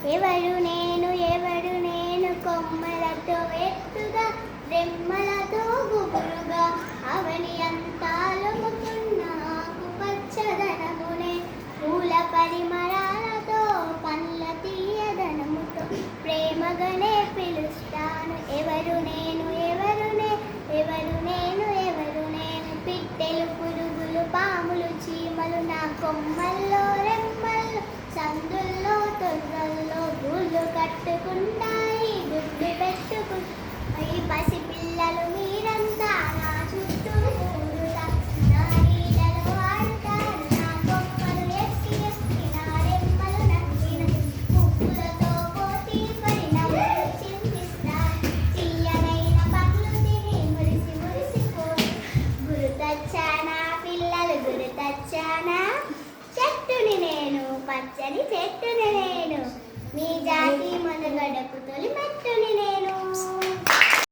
ఎవరు నేను కొమ్మలతో ఎత్తుగా రెమ్మలతో గుబురుగా అవని అంతాలుముకున్నాకు పచ్చదనమునే పూల పరిమళాలతో పండ్ల తీయదనముతో ప్రేమగానే పిలుస్తాను. ఎవరు నేను పిట్టెలు పురుగులు పాములు చీమలు నా కొమ్మల్లో రెమ్మల్లో సందుల్లో తొర్రల్లో గూళ్ళు కట్టుకుంటాయి గుడ్లు పెట్టుకుంటాయి. పసి పిల్లలు మీరంతా నా చుట్టూ కూడుతా నా నీడలో ఆడుతారు నా కొమ్మలు ఎక్కి నా రెమ్మలు నక్కిన పువ్వులతో పోటీ పడి నవ్వులు చిందిస్తాను. తీయనైన పండ్లు తిని మురిసిపోయి గురుతచ్చానా పిల్లలు గురుతచ్చానా చెట్టుని నేను పచ్చని చెట్టుని నేను మీ జాతి మనుగడకు తొలి మెట్టుని